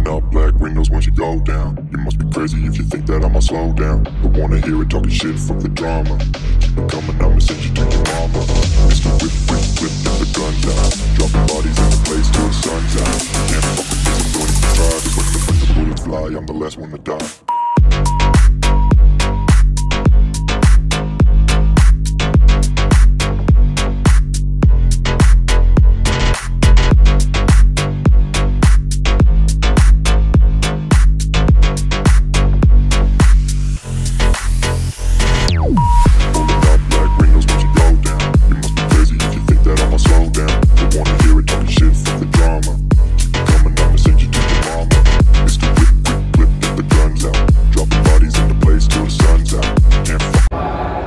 up black windows once you go down. You must be crazy if you think that I'ma slow down. Don't wanna hear it talking shit from the drama. Keep it coming, I'ma send you to your mama. Mr. Whip, whip, whip, get the guns out. Dropping bodies in the place till the sun's out. Can't fuck with this, I'm going to try. Cause when the bullets fly, I'm the last one to die.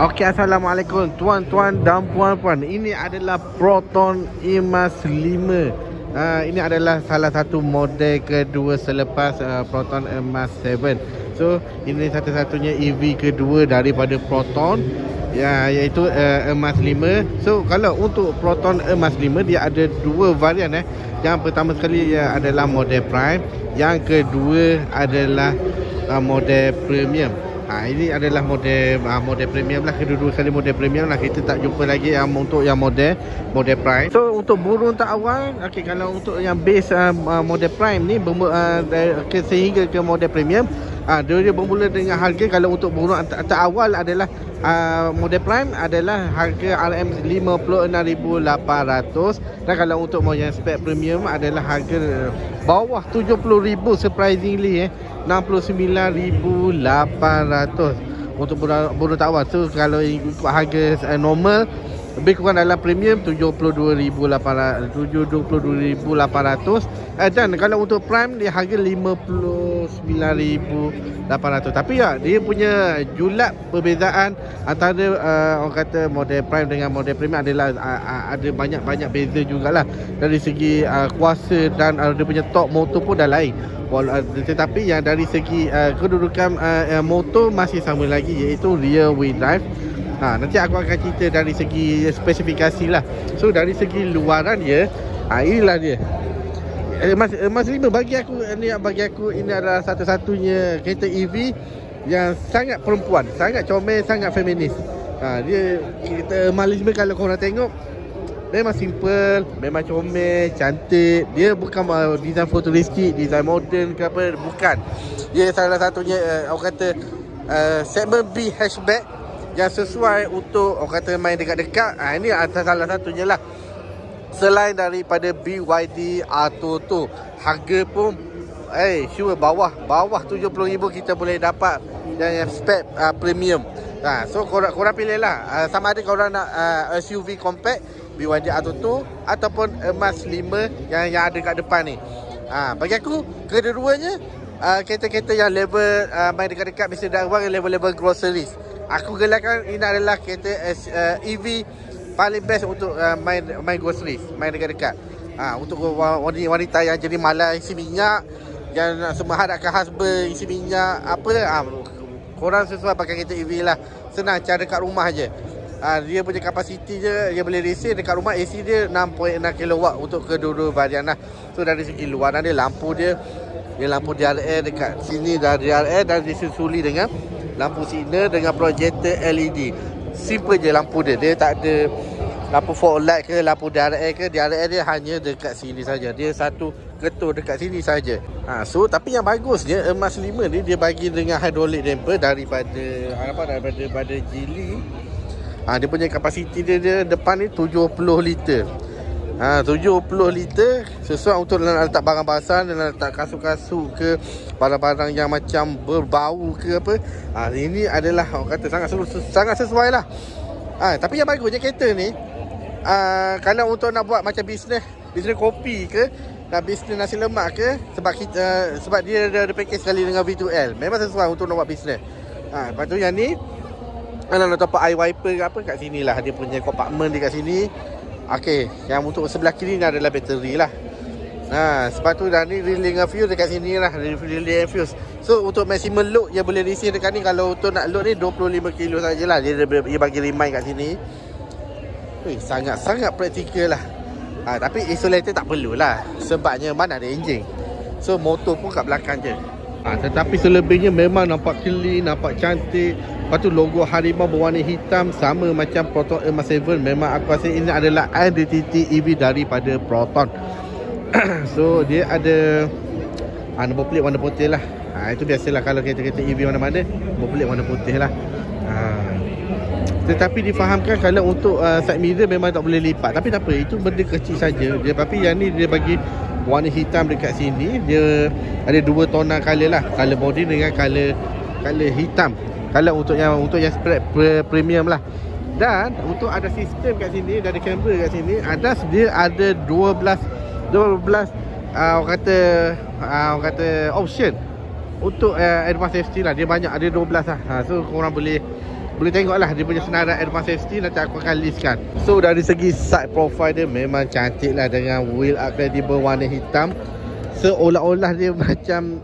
Okay, Assalamualaikum tuan-tuan dan puan-puan. Ini adalah Proton Emas 5. Ini adalah salah satu model kedua selepas Proton Emas 7. So, ini satu-satunya EV kedua daripada Proton, ya, iaitu Emas 5. So, kalau untuk Proton Emas 5, dia ada dua varian. Yang pertama sekali adalah model Prime. Yang kedua adalah model Premium. Ini adalah model premium lah. Kedua-dua kali model premium lah. Kita tak jumpa lagi yang untuk yang model prime. So untuk burung tak awal, okay, kalau untuk yang base model prime ni sehingga ke model premium, dia bermula dengan harga, kalau untuk burung tak awal adalah model prime adalah harga RM56,800. Dan kalau untuk yang spek premium adalah harga bawah 70,000, surprisingly 69,800 untuk burung tawar. So kalau ikut harga normal, lebih kurang dalam premium 72,800. Dan kalau untuk prime dia harga 59,800. Tapi ya, dia punya julat perbezaan antara orang kata model prime dengan model premium adalah ada banyak beza jugalah. Dari segi kuasa dan dia punya torque motor pun dah lain. Tetapi yang dari segi kedudukan motor masih sama lagi, iaitu rear wheel drive. Nanti aku akan cerita dari segi spesifikasi lah. So dari segi luaran dia, inilah dia. Emas 5 bagi aku ini adalah satu-satunya kereta EV yang sangat perempuan, sangat comel, sangat feminis. Dia kereta Emas 5 kalau korang tengok, memang simple, memang comel, cantik. Dia bukan design futuristik, design modern ke apa, bukan. Dia salah satunya orang kata segmen B hatchback yang sesuai untuk orang kata main dekat-dekat. Ini salah satunya lah. Selain daripada BYD Atto tu, harga pun sure bawah 70,000 kita boleh dapat yang spek premium. So korang pilih lah, sama ada korang nak SUV compact BYD Atto 2 ataupun Emas 5 yang ada kat depan ni. Bagi aku kedua-duanya kereta-kereta yang level main dekat-dekat Mr. Darwan, level-level groceries. Aku gelarkan ini adalah kereta EV paling best untuk main groceries, main dekat-dekat. Untuk wanita yang jadi malas isi minyak, yang semua hadapkan husband isi minyak apa, korang sesuai pakai kereta EV lah. Senang, cara dekat rumah je. Dia punya kapasiti je, dia boleh reset dekat rumah. AC dia 6.6 kW untuk kedua-dua varian lah. So dari segi luaran dia, lampu dia lampu DRL dekat sini, dari DRL dan disusuli dengan lampu signal dengan projector LED. Simple je lampu dia. Dia tak ada lampu fog light ke, lampu DRL ke. DRL dia hanya dekat sini saja. Dia satu ketul dekat sini saja. So tapi yang bagusnya Emas 5 ni dia bagi dengan hydraulic damper daripada Geely. Dia punya kapasiti dia depan ni 70 liter. 70 liter sesuai untuk nak letak barang basah, nak letak kasut-kasut ke, barang-barang yang macam berbau ke apa. Ini adalah orang kata sangat sesuai lah. Tapi yang bagusnya kereta ni, kalau untuk nak buat macam bisnes kopi ke, bisnes nasi lemak ke, sebab dia ada package sekali dengan V2L, memang sesuai untuk nak buat bisnes. Lepas tu yang ni, kalau nak top up air wiper ke apa, kat sini lah dia punya compartment dia kat sini. Okey, yang untuk sebelah kiri ni adalah bateri lah. Sebab tu dah ni relay dengan fuse dekat sini lah, relay and fuse. So untuk maximum load yang boleh receive dekat ni, kalau untuk nak load ni 25 kilo sajalah. Dia bagi remind kat sini. Sangat-sangat praktikal lah. Tapi insulator tak perlulah, sebabnya mana ada enjin. So motor pun kat belakang je. Tetapi selebihnya memang nampak clean, nampak cantik. Lepas tu logo harimau berwarna hitam sama macam Proton Earth 7. Memang aku rasa ini adalah identiti EV daripada Proton. So dia ada nombor plate warna putih lah. Itu biasalah kalau kereta-kereta EV mana-mana, nombor plate warna putih lah. Tetapi difahamkan kalau untuk side mirror memang tak boleh lipat. Tapi tak apa, itu benda kecil saja. Tapi yang ni dia bagi warna hitam dekat sini. Dia ada dua tona color lah, color body dengan color hitam. Kalau untuk yang spread premium lah. Dan untuk ada sistem kat sini, ada kamera kat sini. Dia ada 12 orang kata option untuk advanced safety lah. Dia banyak, ada 12 lah. So korang boleh tengok lah dia punya senarai advanced safety. Nanti aku akan listkan. So dari segi side profile dia memang cantik lah, dengan wheel upgradable warna hitam. Seolah-olah dia macam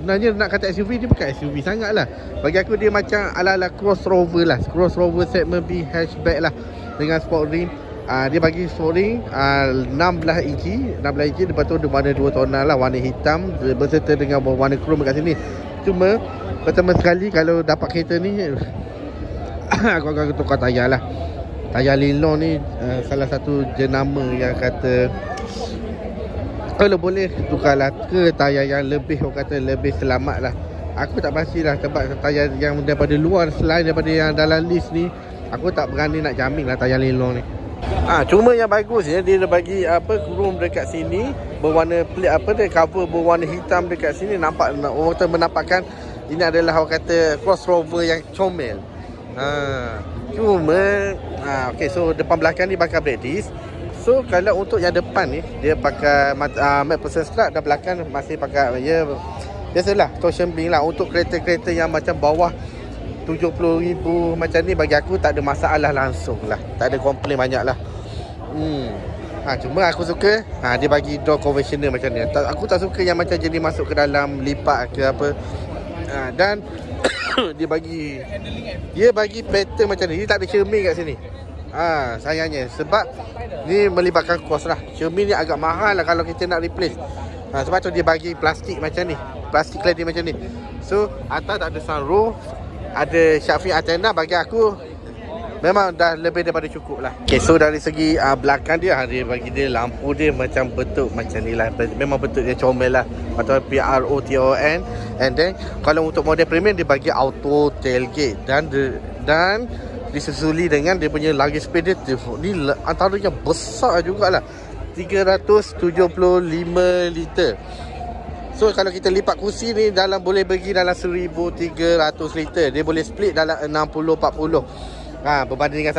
sebenarnya nak kata SUV, dia bukan SUV sangat lah. Bagi aku dia macam ala-ala crossover lah, crossover segment B hatchback lah, dengan sport rim. Dia bagi sport rim 16 inci. Lepas tu dia warna 2 tona lah, warna hitam berserta dengan warna chrome kat sini. Cuma pertama sekali kalau dapat kereta ni aku akan tukar tayar lah. Tayar Linlong ni salah satu jenama yang kata kalau boleh tukarlah ke tayar yang lebih, orang kata lebih selamat lah. Aku tak pastilah sebab tayar yang daripada luar selain daripada yang dalam list ni, aku tak berani nak jamin lah tayar Linlong ni. Cuma yang bagusnya dia bagi chrome dekat sini berwarna plate cover berwarna hitam dekat sini. Nampak orang kata menampakkan ini adalah orang kata crossover yang comel. Cuma okey, so depan belakang ni bakal brake disc. So kalau untuk yang depan ni dia pakai McPherson strut, dan belakang masih pakai biasalah torsion beam lah. Untuk kereta-kereta yang macam bawah 70,000 macam ni, bagi aku tak ada masalah langsung lah, tak ada komplain banyak lah. Cuma aku suka dia bagi door conventional macam ni. Aku tak suka yang macam jenis masuk ke dalam lipat ke apa. Dan dia bagi pattern macam ni. Dia tak ada cermin kat sini. Sayangnya sebab ni melibatkan kos lah. Cermin ni agak mahal lah kalau kita nak replace. Sebab tu dia bagi plastik macam ni, plastik cladding macam ni. So atas tak ada sunroof, ada shark fin antenna. Bagi aku memang dah lebih daripada cukup lah. Okay, so dari segi belakang dia bagi dia lampu dia macam bentuk macam ni lah. Memang bentuk dia comel lah, atau PROTON. And then kalau untuk model premium dia bagi auto tailgate. Dan disusuli dengan dia punya luggage space dia. Ni antaranya besar jugalah, 375 liter. So kalau kita lipat kursi ni boleh pergi dalam 1,300 liter. Dia boleh split dalam 60-40. Berbanding dengan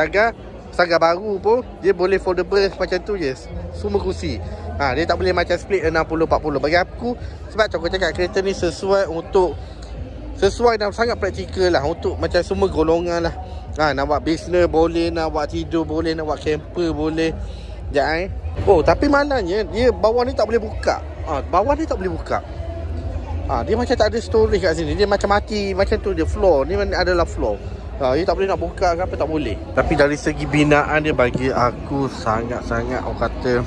Saga baru pun dia boleh foldable macam tu je, semua kursi. Dia tak boleh macam split 60-40. Bagi aku, sebab aku cakap kereta ni sesuai dan sangat praktikal lah untuk macam semua golongan lah. Nak buat business boleh, nak buat tidur boleh, nak buat camper boleh. Tapi malangnya dia bawah ni tak boleh buka. Bawah ni tak boleh buka. Dia macam tak ada storage kat sini. Dia macam mati, macam tu dia floor. Ni adalah floor. Dia tak boleh nak buka ke apa, tak boleh. Tapi dari segi binaan dia bagi aku sangat-sangat orang kata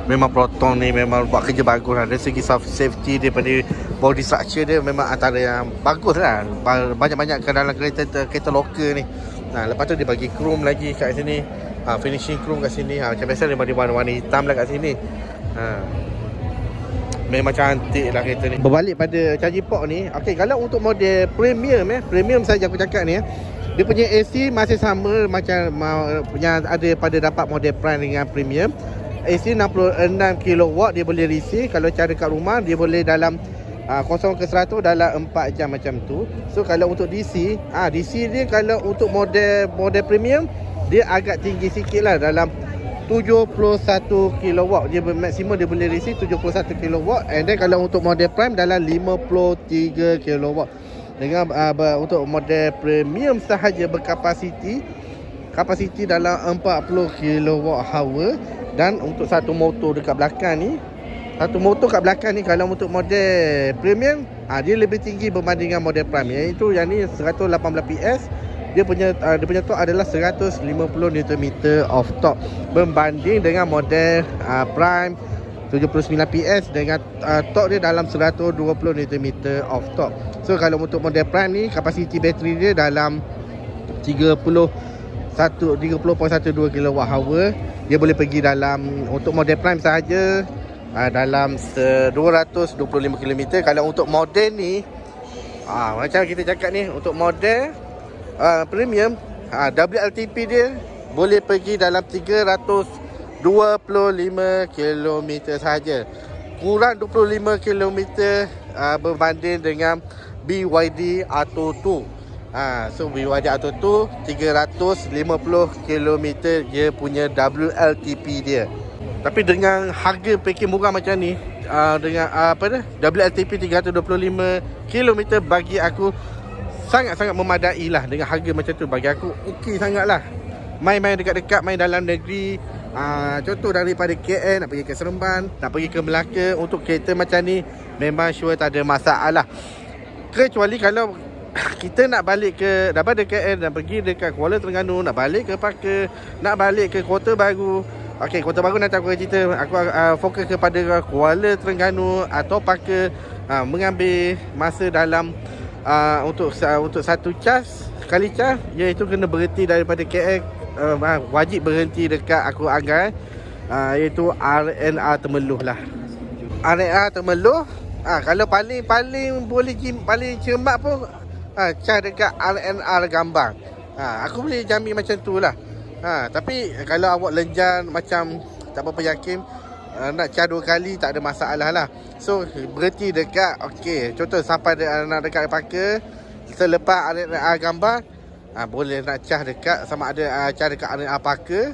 memang Proton ni memang buat kerja bagus lah. Dari segi safety daripada body structure dia memang antara yang bagus lah. Banyak-banyak ke dalam kereta lokal ni. Lepas tu dia bagi chrome lagi kat sini. Finishing chrome kat sini. Macam biasa dia bagi warna-warna hitam lah kat sini. Memang cantik lah kereta ni. Berbalik pada charging port ni. Okay, kalau untuk model premium premium saja aku cakap ni dia punya AC masih sama macam yang ada pada dapat model prime dengan premium. AC 66 kW dia boleh receive. Kalau cara kat rumah dia boleh dalam 0 ke 100 dalam 4 jam macam tu. So kalau untuk DC dia kalau untuk model premium dia agak tinggi sikit lah, dalam 71 kW. Dia maksimum dia boleh receive 71 kW. And then kalau untuk model prime dalam 53 kW. Dengan untuk model premium sahaja berkapasiti dalam 40 kWh. Dan untuk satu motor dekat belakang ni, kalau untuk model premium dia lebih tinggi berbanding dengan model prime, iaitu yang ni 118 PS. Dia punya torque adalah 150 Nm of torque berbanding dengan model prime 79 PS dengan torque dia dalam 120 Nm of torque. So kalau untuk model Prime ni, kapasiti bateri dia dalam 30.12 kWh. Dia boleh pergi dalam, untuk model Prime sahaja, dalam 225 km. Kalau untuk model ni, macam kita cakap ni, untuk model premium, WLTP dia boleh pergi dalam 325 km sahaja. Kurang 25 km berbanding dengan BYD Atto 2. So BYD Atto 2 350 km dia punya WLTP dia. Tapi dengan harga package murah macam ni, dengan WLTP 325 km, bagi aku sangat-sangat memadai lah. Dengan harga macam tu, bagi aku okey sangat lah. Main-main dekat-dekat, main dalam negeri. Contoh daripada KL nak pergi ke Seremban, nak pergi ke Melaka, untuk kereta macam ni memang sure tak ada masalah. Kecuali kalau kita nak balik ke daripada KL, nak pergi dekat Kuala Terengganu, nak balik ke Paka, nak balik ke Kota Baru. Okey, Kota Baru nanti aku cerita. Aku fokus kepada Kuala Terengganu atau Paka, mengambil masa dalam untuk satu cas, sekali cas, iaitu kena berhenti daripada KL. Wajib berhenti dekat aku anggar, iaitu RNR Temeloh lah. RNR Temeloh, kalau paling boleh paling cermat pun, cas dekat RNR Gambang. Aku boleh jamin macam tu lah. Tapi kalau awak lenjan macam tak berapa yakin, nak cas 2 kali tak ada masalah lah. So berhenti dekat, okey, contoh sampai nak dekat Paka, selepas RNR Gambang, boleh nak cas dekat, sama ada cas dekat RNR Paka,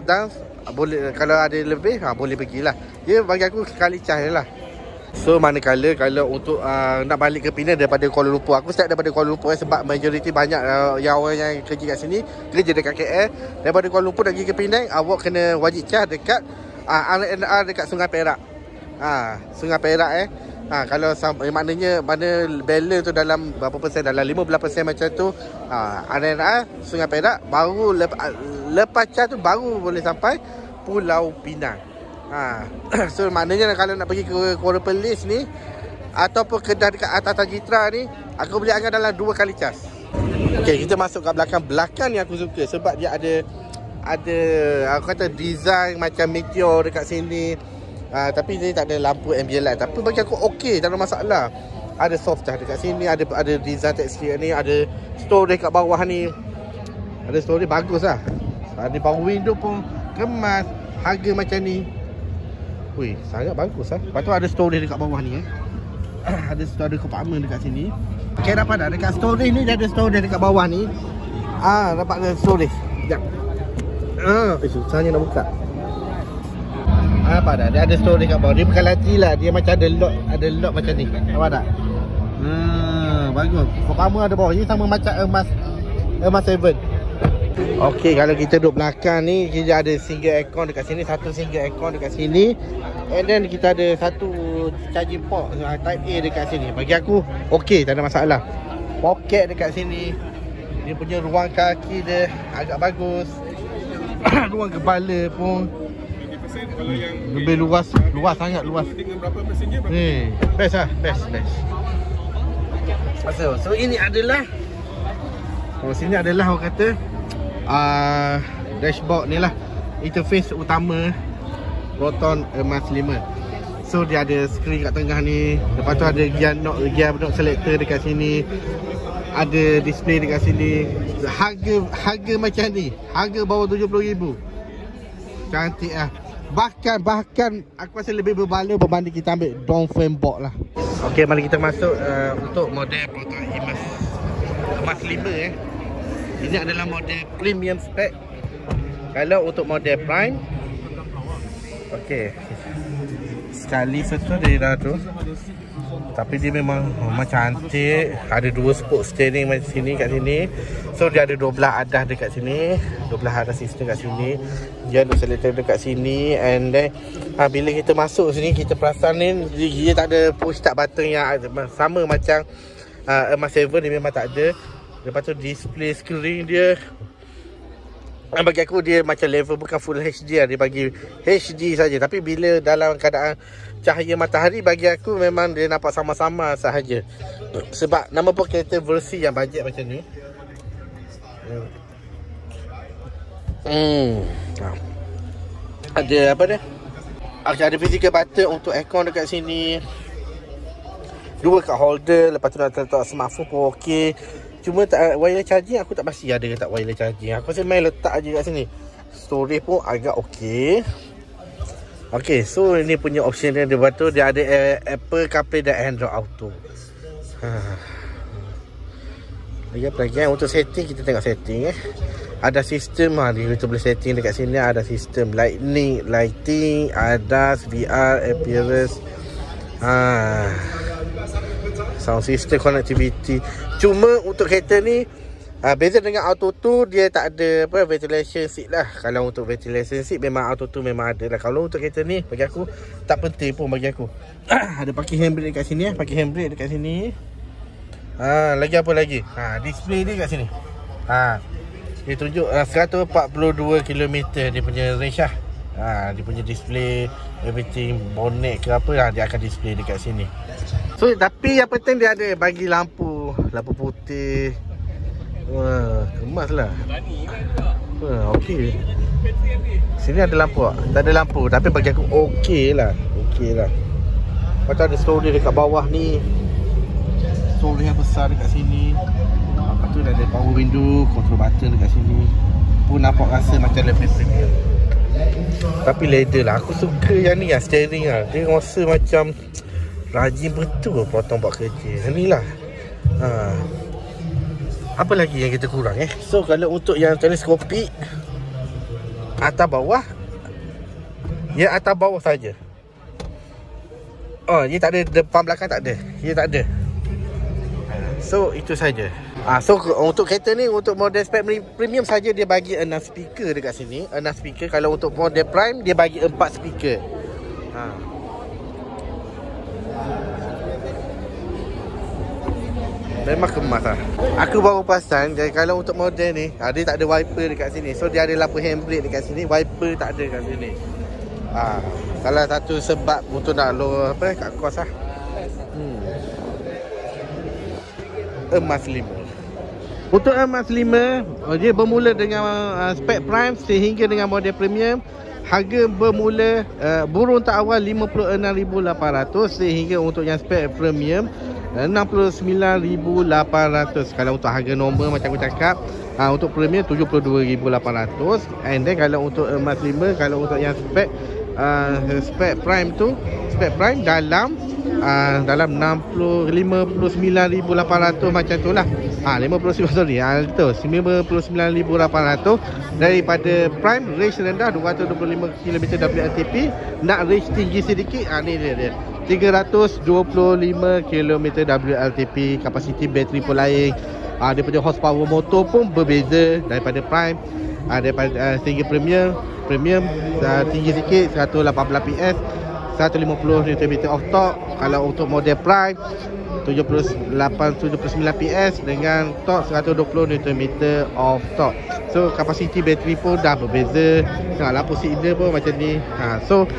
dan boleh, kalau ada lebih boleh pergilah. Dia bagi aku sekali cas je lah. So manakala kalau untuk nak balik ke Penang daripada Kuala Lumpur, aku start daripada Kuala Lumpur sebab majoriti banyak yang orang yang kerja kat sini, kerja dekat KL. Daripada Kuala Lumpur nak pergi ke Penang, awak kena wajib cas dekat RNR dekat Sungai Perak. Sungai Perak kalau maknanya mana balance tu dalam berapa persen, dalam 15% macam tu, RNR Sungai Perak, baru lepas cas tu baru boleh sampai Pulau Pinang. So maknanya kalau nak pergi ke Kuala Perlis ni ataupun Kedah dekat atas Tajitra ni, aku boleh anggap dalam 2 kali cas. Okey, kita masuk kat belakang ni aku suka sebab dia ada aku kata design macam Meteor dekat sini. Tapi dia tak ada lampu ambient light. Tapi bagi aku okey, tak ada masalah. Ada soft touch dekat sini, ada design tekstil ni, ada storage kat bawah ni. Ada storage bagus lah. Di power window pun kemas, harga macam ni. Wih, sangat bagus lah. Lepas tu ada storage dekat bawah ni ada compartment dekat sini. Okay, dapat tak? Dekat storage ni dia ada storage dekat bawah ni. Dapat ada storage. Sekejap. Susahnya nak buka. Apa dah? Dia ada storage kat bawah. Dia bukan laci lah. Dia macam ada lock macam ni. Apa tak? Bagus. Compartment ada bawah. Ini sama macam Emas 7. Okey, kalau kita duduk belakang ni, kita ada single aircon dekat sini, satu single aircon dekat sini. And then kita ada satu charging port type A dekat sini. Bagi aku okey, tak ada masalah. Poket dekat sini. Dia punya ruang kaki dia agak bagus. Ruang kepala pun lebih luas sangat luas. Best lah, best. So ini adalah sini adalah orang kata dashboard ni lah, interface utama Proton Emas 5. So dia ada skrin kat tengah ni. Lepas tu ada gear knob selector dekat sini, ada display dekat sini. Harga macam ni, harga bawah 70,000. Cantik lah. Bahkan aku rasa lebih berbala berbanding kita ambil Dongfeng box lah. Ok, mari kita masuk untuk model Proton Emas 5 Ini adalah model premium spec. Kalau untuk model Prime, okey, sekali setua dari dah tu. Tapi dia memang cantik. Ada 2 spoke steering macam sini kat sini. So dia ada 12 adah dekat sini, 12 adah sistem kat sini. Dia ada selector dekat sini. And then bila kita masuk sini, kita perasan ni dia tak ada push start button yang sama macam Emas 7 ni, memang tak ada. Lepas tu display screen dia Bagi aku dia macam level bukan full HD lah. Dia bagi HD saja. Tapi bila dalam keadaan cahaya matahari, bagi aku memang dia nampak sama-sama sahaja. Sebab nama pun kereta versi yang bajet macam ni. Ada apa dia? Ada physical button untuk aircon dekat sini. 2 card holder. Lepas tu nak letak smartphone pun okey. Cuma tak wireless charging, aku tak pasti ada ke tak wireless charging. Aku rasa main letak je kat sini. Storage pun agak okey. Okey, so ini punya option dia. Lepas tu dia ada Apple CarPlay dan Android Auto. Lagi apa lagi untuk setting, kita tengok setting Ada sistem kita boleh setting dekat sini. Ada sistem lighting, ADAS, VR, appearance, sound system, connectivity. Cuma untuk kereta ni beza dengan Auto 2, dia tak ada ventilation seat lah. Kalau untuk ventilation seat memang Auto 2 memang ada lah. Kalau untuk kereta ni bagi aku tak penting pun bagi aku. Ada parking handbrake dekat sini parking handbrake dekat sini. Lagi apa lagi? Display dia kat sini. Dia tunjuk 142 km dia punya range lah. Dia punya display everything, bonnet ke apa dia akan display dekat sini. So tapi yang penting dia ada bagi lampu putih. Kemas lah. Okey. Sini ada lampu tak? Tak ada lampu, tapi bagi aku okey lah. Macam ada storage dekat bawah ni. Storage yang besar dekat sini. Lepas tu ada power window, control button dekat sini. Pun nampak rasa macam lebih premium. Tapi leather lah. Aku suka yang ni lah, steering lah. Dia rasa macam rajin betul potong buat kerja. Ni lah. Apa lagi yang kita kurang So kalau untuk yang teleskopik, atas bawah, ya atas bawah saja. Dia tak ada depan belakang, tak ada. Dia tak ada. So itu saja. So untuk kereta ni, untuk model spek premium saja dia bagi 6 speaker dekat sini. 6 speaker. Kalau untuk model prime dia bagi 4 speaker. Memang kemas lah. Aku baru perasan kalau untuk model ni dia tak ada wiper dekat sini. So dia ada lampu handbrake dekat sini, wiper tak ada dekat sini. Salah satu sebab untuk nak low kat kos lah. Emas 5. Untuk emas 5, dia bermula dengan spek prime sehingga dengan model premium. Harga bermula burung tak awal 56,800 sehingga untuk yang spek premium 69,800. Kalau untuk harga normal macam aku cakap, untuk premium 72,800. And then kalau untuk emas 5, kalau untuk yang spek prime tu, spek prime dalam 59,800 macam tu lah. 59,800 daripada prime range rendah 225 km WLTP. Nak range tinggi sedikit, ni dia 325 km WLTP. Kapasiti bateri pun lain. Dia punya horsepower motor pun berbeza daripada prime. Daripada sehingga premium tinggi sikit 118 PS, 150 Nm off torque. Kalau untuk model prime 79 PS dengan torque 120 Nm off torque. So kapasiti bateri pun dah berbeza. Lampu signal pun macam ni. So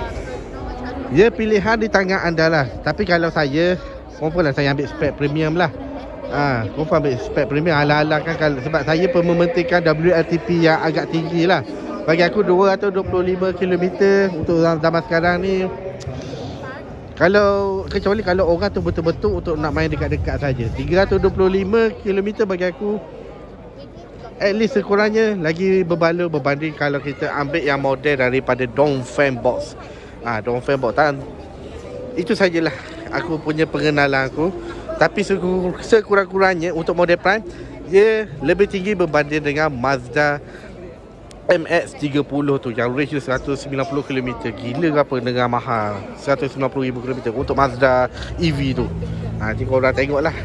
ya, pilihan di tangan anda lah. Tapi kalau saya, confirm lah saya ambil spek premium lah. Confirm ambil spek premium. Ala-ala kan, sebab saya pun mementingkan WLTP yang agak tinggi lah. Bagi aku 225 km untuk zaman sekarang ni, kecuali kalau orang tu betul-betul untuk nak main dekat-dekat saja. 325 km bagi aku at least sekurangnya lagi berbaloi berbanding kalau kita ambil yang model daripada Dongfeng Box. Dongfeng Box kan. Itu sajalah aku punya pengenalan aku. Tapi sekurang-kurangnya untuk model prime dia lebih tinggi berbanding dengan Mazda MX-30 tu yang range 190 km. Gila ke apa dengan mahal 190,000 km untuk Mazda EV tu. Nanti korang tengok lah.